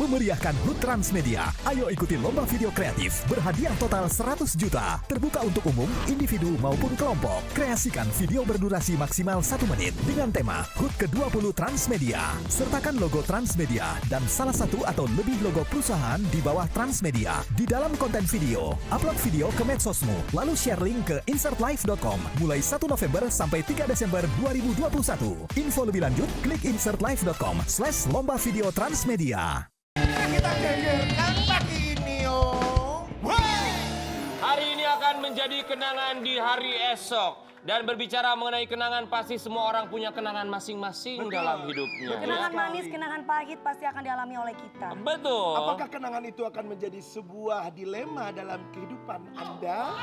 memeriahkan HUT Transmedia. Ayo ikuti lomba video kreatif berhadiah total 100 juta. Terbuka untuk umum, individu maupun kelompok. Kreasikan video berdurasi maksimal 1 menit dengan tema HUT ke-20 Transmedia. Sertakan logo Transmedia dan salah satu atau lebih logo perusahaan di bawah Transmedia di dalam konten video. Upload video ke medsosmu, lalu share link ke insertlive.com mulai 1 November sampai 3 Desember 2021. Info lebih lanjut, klik insertlive.com/lomba video Transmedia. Kita gegerkan pagi ini, oh. Hari ini akan menjadi kenangan di hari esok. Dan berbicara mengenai kenangan, pasti semua orang punya kenangan masing-masing dalam hidupnya. Kenangan manis, kenangan pahit pasti akan dialami oleh kita. Betul. Apakah kenangan itu akan menjadi sebuah dilema dalam kehidupan Anda?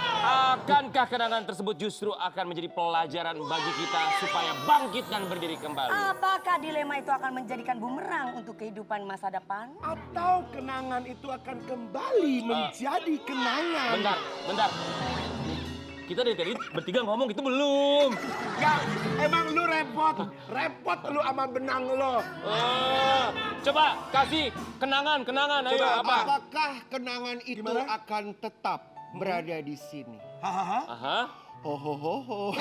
Akankah kenangan tersebut justru akan menjadi pelajaran bagi kita supaya bangkit dan berdiri kembali? Apakah dilema itu akan menjadikan bumerang untuk kehidupan masa depan? Atau kenangan itu akan kembali menjadi kenangan? Bentar. Kita dari tadi bertiga ngomong itu belum. Ya, emang lu repot lu sama benang lo. Coba kasih kenangan, ayo apa? Apakah kenangan itu akan tetap berada di sini? Hahaha. Aha. Ho.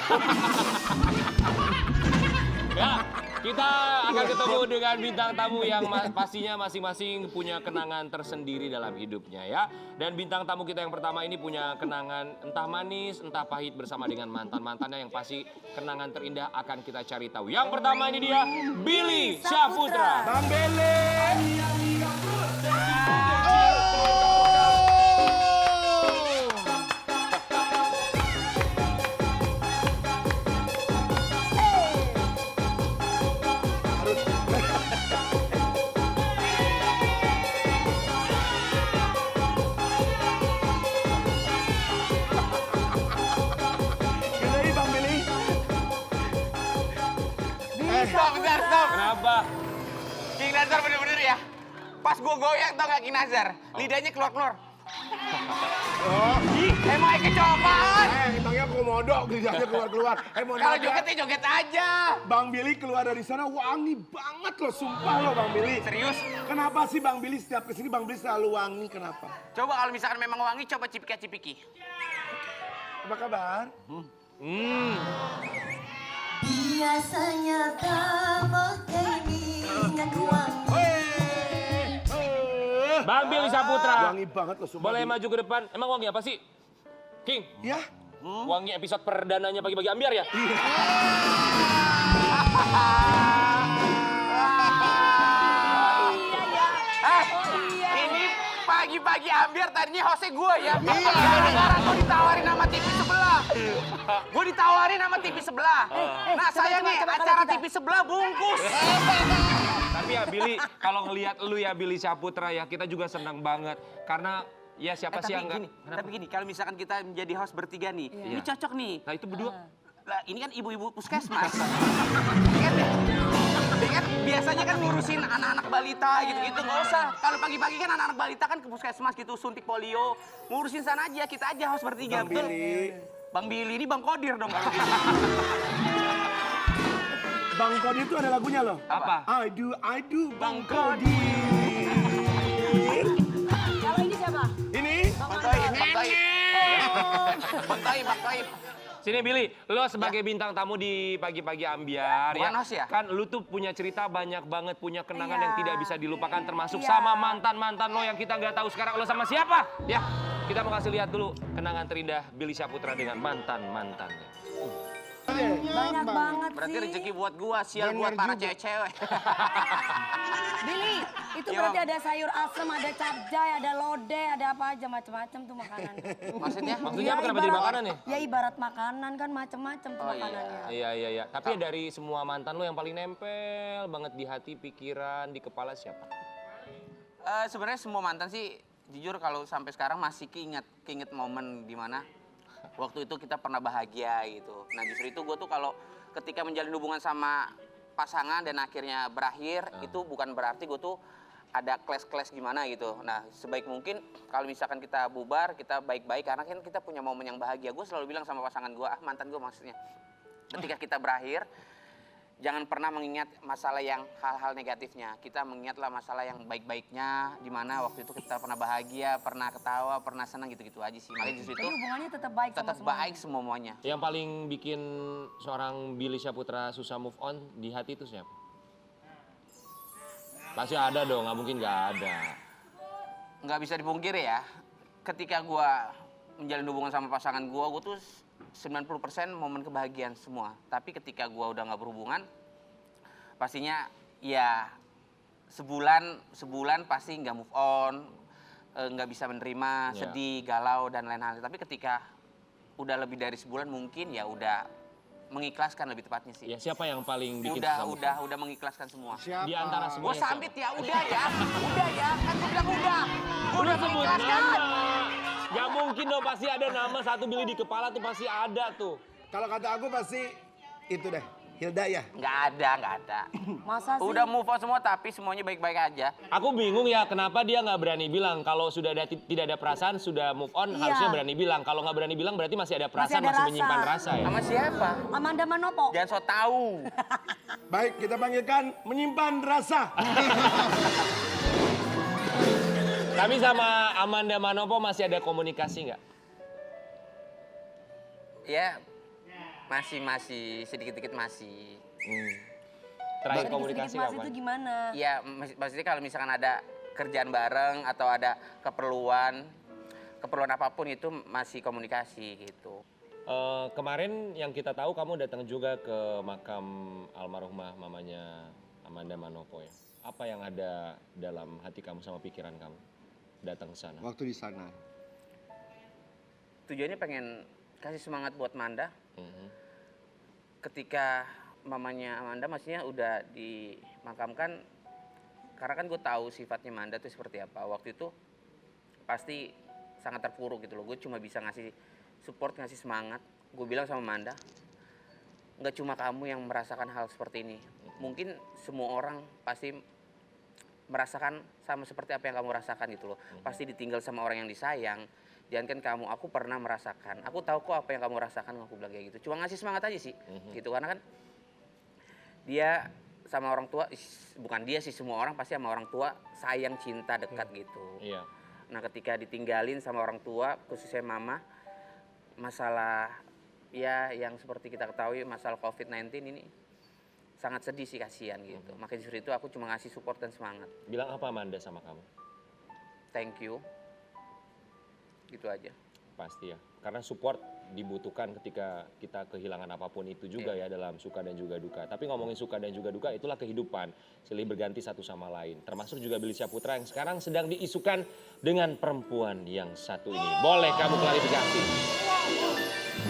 Ya, kita akan ketemu dengan bintang tamu yang pastinya masing-masing punya kenangan tersendiri dalam hidupnya ya. Dan bintang tamu kita yang pertama ini punya kenangan entah manis, entah pahit bersama dengan mantan-mantannya yang pasti kenangan terindah akan kita cari tahu. Yang pertama ini dia Billy Syahputra. Bang Bele. Stop. Kenapa? King Nazar bener-bener ya. Pas gue goyang tau gak King Nazar? Lidahnya keluar-keluar. Emang kecoban. Emangnya komodo lidahnya keluar-keluar. Kalau jogetnya joget aja. Bang Billy keluar dari sana wangi banget loh, sumpah loh Bang Billy. Serius? Kenapa sih Bang Billy setiap kesini Bang Billy selalu wangi, kenapa? Coba kalau misalkan memang wangi, coba cipika-cipiki. Apa kabar? Biasanya kamu minyak wangi. Bang Billy Syahputra. Wangi banget loh, sumpah. Boleh maju ke depan. Emang wangi apa sih? King. Ya? Wangi episode perdananya pagi-pagi ambiar ya? Ini pagi-pagi ambiar tadinya hostnya gue ya. Gara-gara gue ditawarin sama TV sebelah. Nah saya nih acara TV sebelah bungkus. Tapi ya Billy, kalau ngelihat lu ya Billy Syahputra ya, kita juga senang banget. Karena ya siapa sih yang enggak... Tapi gini, kalau misalkan kita menjadi host bertiga nih, ini cocok nih. Nah itu berdua. Lah ini kan ibu-ibu puskesmas. Kan biasanya kan ngurusin anak-anak balita gitu-gitu, nggak usah. Kalau pagi-pagi kan anak-anak balita kan ke puskesmas gitu, suntik polio. Ngurusin sana aja, kita aja host bertiga, betul? Bang Billy ini Bang Kodir dong. Bang Kodir itu ada lagunya loh. Apa? I do, Bang Kodir. Kalau ini siapa? Ini? Bang Taib. Sini Billy, lo sebagai bintang tamu di pagi-pagi ambiar Bukan host ya? Kan lu tuh punya cerita banyak banget, punya kenangan Iya. yang tidak bisa dilupakan termasuk Iya. sama mantan-mantan lo yang kita nggak tahu sekarang lo sama siapa. Ya, kita mau kasih lihat dulu kenangan terindah Billy Syahputra dengan mantan-mantannya. Banyak banget Berarti sih. rezeki buat gua, sial buat para cewek-cewek. Billy, itu Iya, berarti Bang. ada sayur asem, ada capcay, ada lodeh, ada apa aja macam-macam tuh makanan. Maksudnya? Maksudnya apa, kenapa jadi makanan ya? Ya ibarat makanan kan macam-macam tuh makanannya. Iya. Tapi dari semua mantan lo yang paling nempel banget di hati, pikiran, di kepala siapa? Sebenarnya semua mantan sih, jujur kalau sampai sekarang masih keinget momen dimana waktu itu kita pernah bahagia gitu. Nah justru itu gue tuh kalau ketika menjalin hubungan sama pasangan dan akhirnya berakhir, itu bukan berarti gue tuh ada clash gimana gitu. Nah sebaik mungkin kalau misalkan kita bubar, kita baik-baik karena kan kita punya momen yang bahagia. Gue selalu bilang sama pasangan gue, mantan gue maksudnya, ketika kita berakhir, jangan pernah mengingat masalah yang hal-hal negatifnya. Kita mengingatlah masalah yang baik-baiknya, di mana waktu itu kita pernah bahagia, pernah ketawa, pernah senang gitu-gitu aja sih. Makanya justru itu Jadi hubungannya tetap baik tetap sama baik semuanya. Yang paling bikin seorang Billy Syahputra susah move on di hati itu siapa? Pasti ada dong, nggak mungkin nggak ada. Nggak bisa dipungkiri ya, ketika gua menjalin hubungan sama pasangan gua tuh 90% momen kebahagiaan semua. Tapi ketika gua udah nggak berhubungan, pastinya ya sebulan pasti nggak move on, nggak bisa menerima, Ya. sedih, galau dan lain-lain. Tapi ketika udah lebih dari sebulan mungkin ya udah mengikhlaskan lebih tepatnya sih. Ya siapa yang paling bikin susah move on? Udah mengikhlaskan semua. Siapa? Di antara Gue semuanya sambit siapa? ya, udah ya, kan gue bilang udah. Gue Lu udah sebut mengikhlaskan. nama. Gak mungkin dong, pasti ada nama satu Billy di kepala tuh pasti ada tuh. Kalau kata aku pasti itu deh, Hilda ya. Nggak ada. Masa sih? Udah move on semua tapi semuanya baik-baik aja. Aku bingung ya kenapa dia nggak berani bilang kalau sudah ada, tidak ada perasaan sudah move on Iya. harusnya berani bilang. Kalau nggak berani bilang berarti masih ada perasaan, ada masih rasa. menyimpan rasa ya. Sama siapa? Amanda Manopo. Jangan so tahu. Baik, kita panggilkan menyimpan rasa. Tapi sama Amanda Manopo masih ada komunikasi nggak? Ya masih sedikit-sedikit masih. Terakhir Sedikit-sedikit komunikasi Mas kapan? itu gimana? Ya maksudnya kalau misalkan ada kerjaan bareng atau ada keperluan apapun itu masih komunikasi gitu. Kemarin yang kita tahu kamu datang juga ke makam almarhumah mamanya Amanda Manopo ya. Apa yang ada dalam hati kamu sama pikiran kamu datang ke sana? Waktu di sana. Tujuannya pengen kasih semangat buat Manda. Mhm. Ketika mamanya Amanda maksudnya udah dimakamkan, karena kan gue tahu sifatnya Manda tuh seperti apa. Waktu itu pasti sangat terpuruk gitu loh. Gue cuma bisa ngasih support, ngasih semangat. Gue bilang sama Manda, nggak cuma kamu yang merasakan hal seperti ini. Mungkin semua orang pasti merasakan sama seperti apa yang kamu rasakan gitu loh. Pasti ditinggal sama orang yang disayang. Jangan kan kamu, aku pernah merasakan. Aku tahu kok apa yang kamu rasakan, aku bilang kayak gitu. Cuma ngasih semangat aja sih, gitu. Karena kan dia sama orang tua, bukan dia sih, semua orang pasti sama orang tua sayang, cinta, dekat gitu. Iya. Nah ketika ditinggalin sama orang tua, khususnya mama, masalah ya yang seperti kita ketahui masalah COVID-19 ini sangat sedih sih, kasihan gitu. Makanya justru itu aku cuma ngasih support dan semangat. Bilang apa Amanda sama kamu? Thank you. Gitu aja. Pasti ya. Karena support dibutuhkan ketika kita kehilangan apapun itu juga ya dalam suka dan juga duka. Tapi ngomongin suka dan juga duka itulah kehidupan. Silih berganti satu sama lain. Termasuk juga Billy Syahputra yang sekarang sedang diisukan dengan perempuan yang satu ini. Boleh kamu klarifikasi?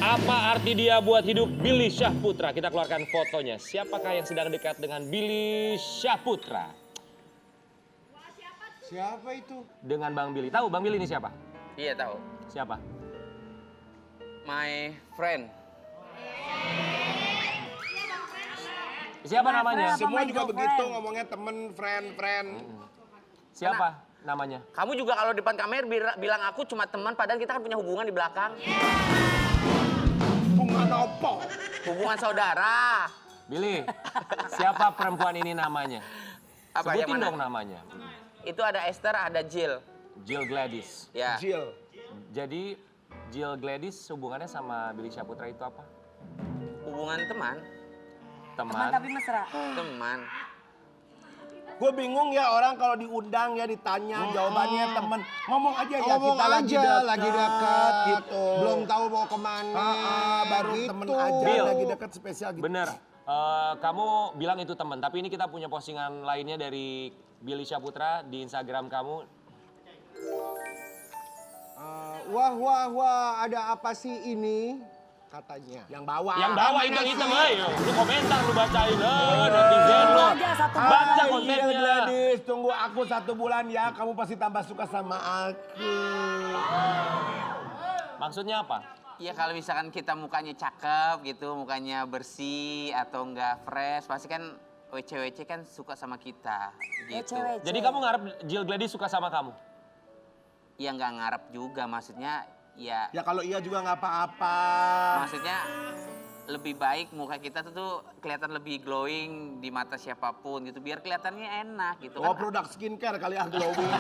Apa arti dia buat hidup Billy Syahputra? Kita keluarkan fotonya. Siapakah yang sedang dekat dengan Billy Syahputra? Siapa itu? Dengan Bang Billy. Tahu Bang Billy ini siapa? Iya tahu. Siapa? My friend. Siapa My namanya? friend. Semua my juga girlfriend? begitu ngomongnya temen, friend. Siapa namanya? Kamu juga kalau depan kamera bilang aku cuma teman, padahal kita kan punya hubungan di belakang. Bunga nopo. Hubungan saudara. Billy, siapa perempuan ini namanya? Apa, yang Sebutin mana? dong namanya. Itu ada Esther, ada Jill. Jill Gladys. Ya. Jill. Jadi Jill Gladys hubungannya sama Billy Syahputra itu apa? Hubungan teman. Teman tapi mesra. Teman. Gue bingung ya orang kalau diundang ya ditanya jawabannya temen. Ngomong aja ya Ngomong kita aja lagi dekat gitu. Belum tahu mau kemana. Baru gitu. temen aja Bill. lagi dekat spesial gitu. Bener. Kamu bilang itu teman, tapi ini kita punya postingan lainnya dari Billy Syahputra di Instagram kamu. Wah, ada apa sih ini? Katanya. Yang bawah. Yang bawah hitam-hitam, ayo. Lu komentar, lu bacain. Netizen lu. Aja satu Baca bulan. Iya, kontennya. Gladys, tunggu aku 1 bulan ya. Kamu pasti tambah suka sama aku. Maksudnya apa? Ya kalau misalkan kita mukanya cakep gitu, mukanya bersih atau enggak fresh, pasti kan WC kan suka sama kita gitu. WC. Jadi kamu ngarep Jill Gladys suka sama kamu? Ya nggak ngarep juga, maksudnya ya Ya kalau iya juga nggak apa-apa. maksudnya lebih baik muka kita tuh kelihatan lebih glowing di mata siapapun gitu, biar kelihatannya enak gitu Oh, kan. produk skincare kali glowing.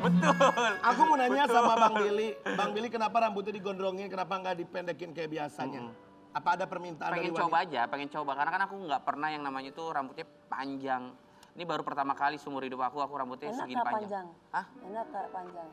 Betul. Aku mau nanya sama Bang Billy. Bang Billy kenapa rambutnya digondrongin, kenapa nggak dipendekin kayak biasanya? Apa ada permintaan dari Pengen wanita? coba aja, pengen coba. Karena kan aku nggak pernah yang namanya tuh rambutnya panjang. Ini baru pertama kali seumur hidup aku rambutnya Enak segini gak panjang. panjang? Hah? Enak gak panjang?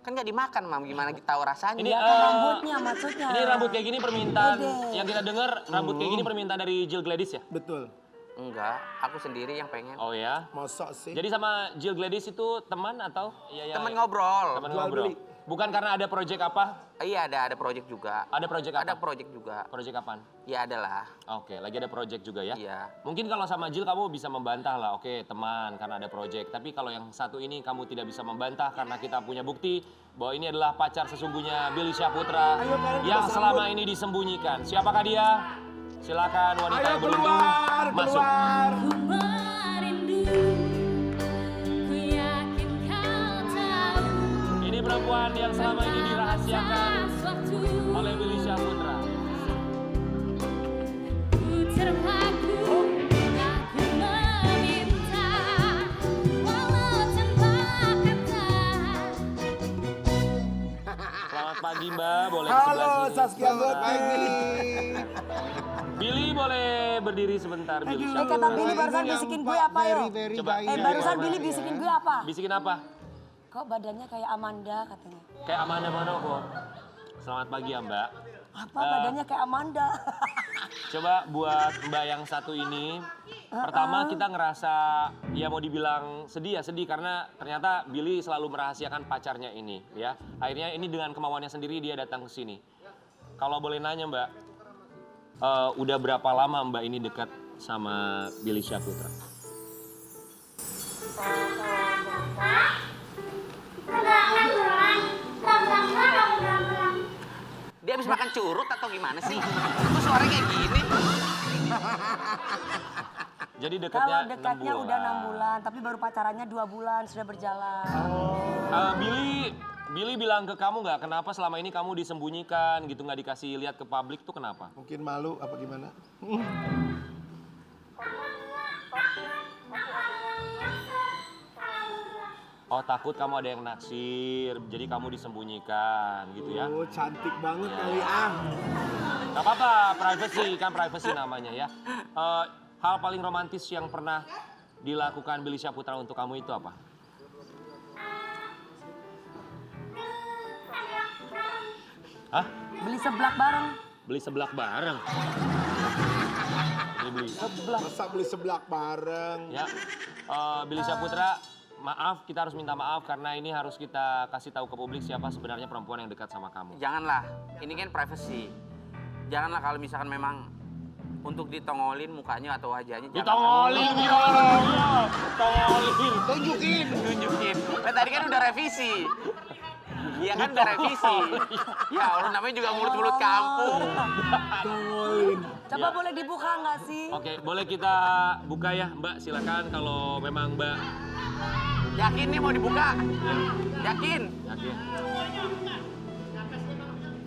Kan nggak dimakan, Mam. Gimana kita tahu rasanya? Ini Ya kan rambutnya maksudnya. Ini rambut kayak gini permintaan Ide. yang kita dengar rambut kayak gini permintaan dari Jill Gladys ya? Betul. Enggak, aku sendiri yang pengen. Oh ya. Mosok sih. Jadi sama Jill Gladys itu teman atau? Iya, Temen ngobrol. Teman Jual ngobrol. beli. Bukan karena ada project apa? Iya, ada project juga. Ada project apa? Ada project juga. Project kapan? Ya ada lah. Oke, lagi ada project juga ya? Iya. Mungkin kalau sama Jill kamu bisa membantah lah, oke teman karena ada project. Tapi kalau yang satu ini kamu tidak bisa membantah karena kita punya bukti bahwa ini adalah pacar sesungguhnya Billy Syahputra Ayo, kalian kita yang sambut. selama ini disembunyikan. Siapakah dia? Silakan wanita Ayo yang beruntung keluar, masuk. keluar. Ini perempuan yang selama ini dirahasiakan oleh Billy Syahputra. Selamat pagi Mbak, boleh di sebelah Halo sini. Saskia Gopi. Billy boleh berdiri sebentar, Billy Syahputra. Kata Billy barusan bisikin gue apa yo? Coba. Barusan Billy bisikin gue apa? Bisikin apa? Kok badannya kayak Amanda katanya. Kayak Amanda Manopo. Selamat pagi ya Mbak. Apa badannya kayak Amanda? Coba buat Mbak yang satu ini, pertama kita ngerasa ya mau dibilang sedih ya sedih karena ternyata Billy selalu merahasiakan pacarnya ini ya. Akhirnya ini dengan kemauannya sendiri dia datang ke sini. Kalau boleh nanya Mbak, udah berapa lama Mbak ini dekat sama Billy Syahputra? Dia habis makan curut atau gimana sih? Kok suaranya kayak gini? Jadi dekatnya Kalau 6 dekatnya bulan. udah 6 bulan, tapi baru pacarannya 2 bulan sudah berjalan. Billy bilang ke kamu nggak kenapa selama ini kamu disembunyikan gitu nggak dikasih lihat ke publik tuh kenapa? Mungkin malu apa gimana? Oh takut kamu ada yang naksir, jadi kamu disembunyikan gitu ya? Oh, cantik banget kali ah. Gak apa-apa, privacy namanya ya. Hal paling romantis yang pernah dilakukan Billy Syahputra untuk kamu itu apa? Hah? Beli seblak bareng. Beli seblak bareng. Ini beli seblak. Masa beli seblak bareng? Ya, Billy Syahputra, maaf kita harus minta maaf karena ini harus kita kasih tahu ke publik siapa sebenarnya perempuan yang dekat sama kamu. Janganlah, ini kan privacy. Janganlah kalau misalkan memang untuk ditongolin mukanya atau wajahnya. Ditongolin, tongolin. Tunjukin. Nah, tadi kan udah revisi. Iya kan udah revisi. Ya Allah, namanya juga mulut-mulut kampung. Tongolin. Coba boleh dibuka nggak sih? Oke, boleh kita buka ya Mbak, silakan kalau memang Mbak Yakin nih mau dibuka? Yakin? yakin.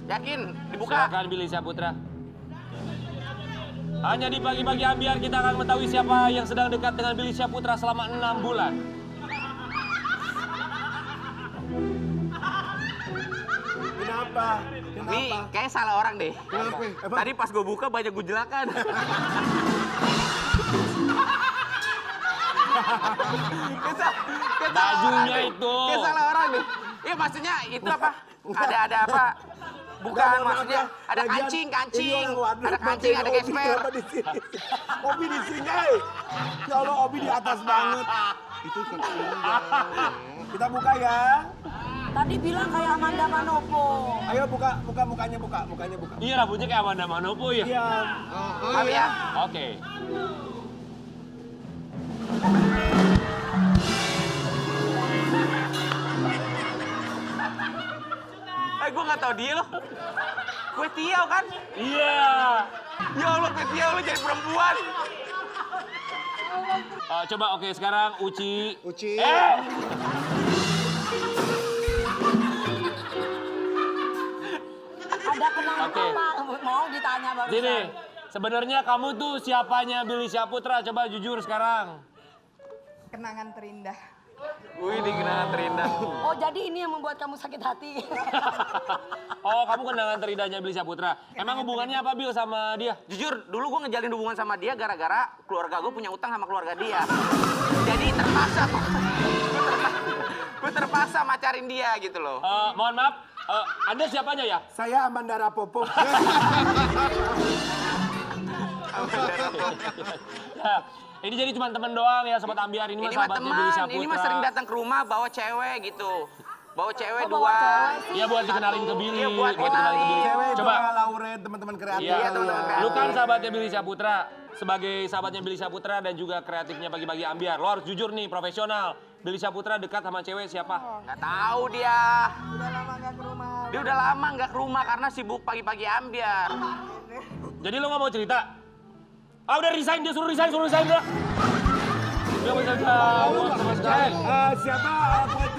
Yakin? Dibuka? Silakan Billy Syahputra. Hanya di pagi-pagi ambiar kita akan mengetahui siapa yang sedang dekat dengan Billy Syahputra selama 6 bulan. Kenapa? Nih, kayak salah orang deh. Kenapa? Tadi pas gue buka banyak gujelakan. Bajunya itu. Kayak salah orang deh. Iya maksudnya itu apa? Ada apa? Bukan maksudnya ada kancing. Ada kancing, ada gesper. Di sini. Obi di sini. Ya Allah, Obi di atas banget. Itu kita buka ya. Tadi bilang kayak Amanda Manopo. Ayo buka mukanya buka. Iya rambutnya kayak Amanda Manopo ya. Iya. Tapi ya, Oke. gue nggak tahu dia loh. Gue Tiau kan? Iya. Ya Allah, gue Tiau lo jadi perempuan. Coba oke sekarang Uci. Uci. Ada kenang Oke. Mau ditanya baru. Sini, sebenarnya kamu tuh siapanya Billy Syahputra? Coba jujur sekarang. Kenangan terindah. Wih, di kenangan terindah. Oh, jadi ini yang membuat kamu sakit hati. Oh, kamu kenangan terindahnya Billy Syahputra. Emang hubungannya apa Bil sama dia? Jujur, dulu gue ngejalin hubungan sama dia gara-gara keluarga gue punya utang sama keluarga dia. Jadi terpaksa, gue terpaksa macarin dia gitu loh. Mohon maaf, Anda siapanya ya? Saya Amandara Popo. Ya, ini jadi cuma temen doang ya Sobat Ambiar. Ini mah Ini mah sahabatnya Billy teman, Syahputra. ini mah sering datang ke rumah bawa cewek gitu. Bawa cewek Oh, bawa dua. cewek. Iya buat dikenalin ke Billy. Iya, buat dikenalin ke Billy. Cewek, Coba. Dora, Lauren, teman-teman kreatif. Iya, teman-teman kreatif. lu kan sahabatnya Billy Syahputra. Sebagai sahabatnya Billy Syahputra dan juga kreatifnya pagi-pagi Ambiar. Lo harus jujur nih, profesional. Billy Syahputra dekat sama cewek siapa? Nggak tahu dia. Udah lama gak ke rumah. Dia udah lama nggak ke rumah karena sibuk pagi-pagi ambiar. Jadi lo nggak mau cerita? Ah udah resign, dia suruh resign udah. Dia bisa jawab sama sekali. Siapa? Buat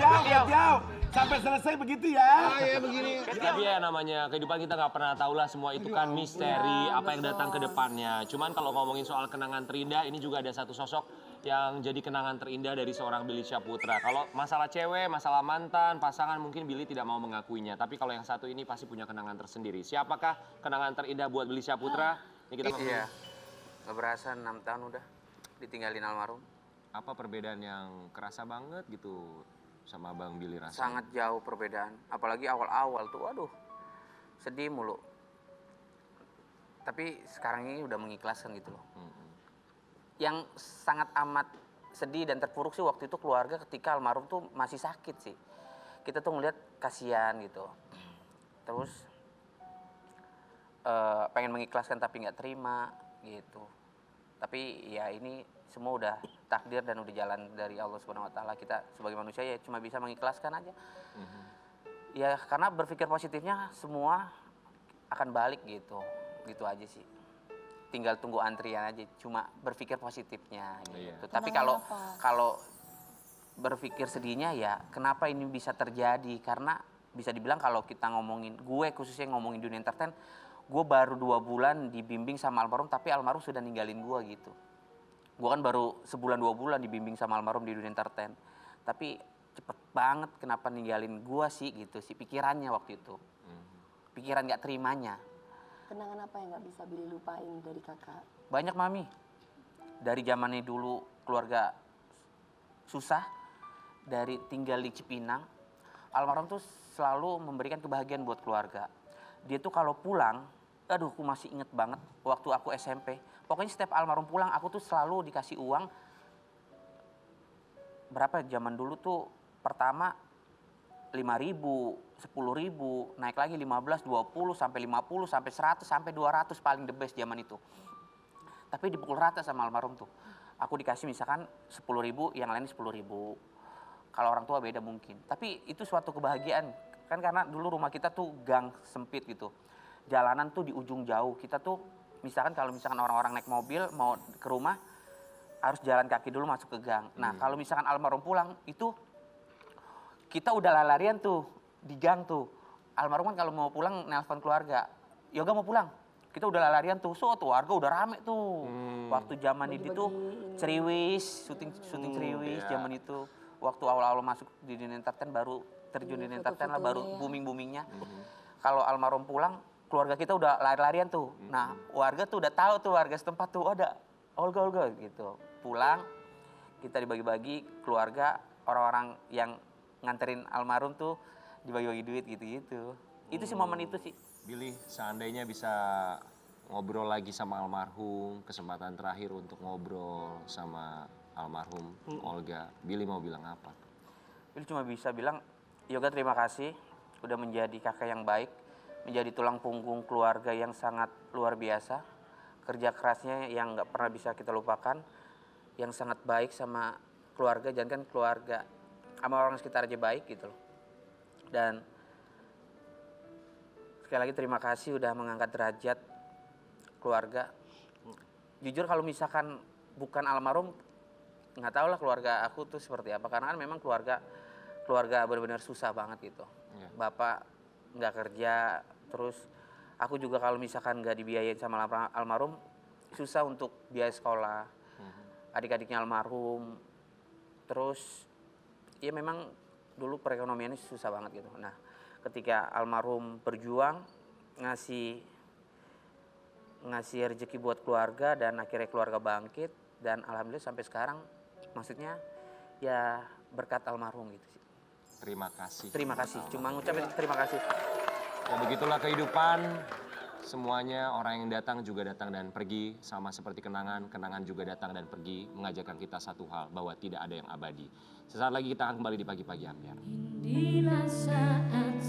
jauh. Sampai selesai begitu ya. Ya begini. Tapi ya namanya kehidupan kita nggak pernah tahu lah, semua itu kan misteri apa yang datang ke depannya. Cuman kalau ngomongin soal kenangan terindah, ini juga ada satu sosok yang jadi kenangan terindah dari seorang Billy Syahputra. Kalau masalah cewek, masalah mantan, pasangan mungkin Billy tidak mau mengakuinya. Tapi kalau yang satu ini pasti punya kenangan tersendiri. Siapakah kenangan terindah buat Billy Syahputra? Ini kita Iya. Nggak berasa 6 tahun udah ditinggalin almarhum. apa perbedaan yang kerasa banget gitu sama Bang Billy rasanya? Sangat jauh perbedaan. Apalagi awal-awal tuh, aduh, sedih mulu. Tapi sekarang ini udah mengikhlaskan gitu loh. Yang sangat amat sedih dan terpuruk sih waktu itu keluarga ketika almarhum tuh masih sakit sih. Kita tuh ngeliat kasihan gitu. Terus pengen mengikhlaskan tapi nggak terima gitu. Tapi ya ini semua udah takdir dan udah jalan dari Allah Subhanahu Wa Taala. Kita sebagai manusia ya cuma bisa mengikhlaskan aja. Ya karena berpikir positifnya semua akan balik gitu. Gitu aja sih. Tinggal tunggu antrian aja, cuma berpikir positifnya gitu. Tapi kalau berpikir sedihnya ya kenapa ini bisa terjadi? Karena bisa dibilang kalau kita ngomongin, gue khususnya ngomongin dunia entertain, gue baru 2 bulan dibimbing sama almarhum, tapi almarhum sudah ninggalin gue gitu. Gue kan baru sebulan 2 bulan dibimbing sama almarhum di dunia entertain. Tapi cepet banget kenapa ninggalin gue sih gitu sih pikirannya waktu itu. Pikiran gak terimanya. Kenangan apa yang nggak bisa Billy lupain dari kakak? Banyak mami. Dari zamannya dulu keluarga susah, dari tinggal di Cipinang, almarhum tuh selalu memberikan kebahagiaan buat keluarga. Dia tuh kalau pulang, aduh aku masih inget banget waktu aku SMP. Pokoknya setiap almarhum pulang aku tuh selalu dikasih uang. Berapa zaman dulu tuh pertama 5.000, 10.000, naik lagi 15, 20, sampai 50, sampai 100, sampai 200 paling the best zaman itu. Tapi dipukul rata sama almarhum tuh. Aku dikasih misalkan 10.000, yang lain 10.000. Kalau orang tua beda mungkin. Tapi itu suatu kebahagiaan. Kan karena dulu rumah kita tuh gang sempit gitu. Jalanan tuh di ujung jauh. Kita tuh misalkan kalau misalkan orang-orang naik mobil mau ke rumah harus jalan kaki dulu masuk ke gang. Nah kalau misalkan almarhum pulang itu kita udah lari-larian tuh di gang tuh. Almarhum kan kalau mau pulang nelpon keluarga, Yoga mau pulang. Kita udah lari-larian tuh, so tuh warga udah rame tuh. Waktu zaman itu tuh Ceriwis, syuting Ceriwis zaman itu. Waktu awal-awal masuk di dunia entertain baru terjun di dunia entertain lah baru booming-boomingnya. Kalau almarhum pulang, keluarga kita udah lari-larian tuh. Nah warga tuh udah tahu tuh warga setempat tuh ada Olga gitu. Pulang kita dibagi-bagi keluarga orang-orang yang nganterin almarhum tuh dibagi-bagi duit gitu-gitu. Itu sih momen itu sih. Billy, seandainya bisa ngobrol lagi sama almarhum, kesempatan terakhir untuk ngobrol sama almarhum Olga, Billy mau bilang apa? Billy cuma bisa bilang, Yoga terima kasih udah menjadi kakak yang baik, menjadi tulang punggung keluarga yang sangat luar biasa. Kerja kerasnya yang nggak pernah bisa kita lupakan, yang sangat baik sama keluarga, jangan kan keluarga sama orang sekitar aja baik gitu loh. Dan sekali lagi terima kasih udah mengangkat derajat keluarga. Jujur kalau misalkan bukan almarhum, nggak tahu lah keluarga aku tuh seperti apa. Karena kan memang keluarga benar-benar susah banget gitu. Bapak nggak kerja, terus Aku juga kalau misalkan nggak dibiayain sama almarhum, susah untuk biaya sekolah. Adik-adiknya almarhum. Terus, ya memang dulu perekonomiannya susah banget gitu. Nah, ketika almarhum berjuang, ngasih rezeki buat keluarga dan akhirnya keluarga bangkit. Dan alhamdulillah sampai sekarang, maksudnya ya berkat almarhum gitu sih. Terima kasih. Terima kasih, cuma ngucapin terima kasih. Ya begitulah kehidupan. Semuanya orang yang datang juga datang dan pergi. Sama seperti kenangan, kenangan juga datang dan pergi. Mengajarkan kita satu hal, bahwa tidak ada yang abadi. Sesaat lagi kita akan kembali di Pagi-Pagi Ampiar. Inilah saat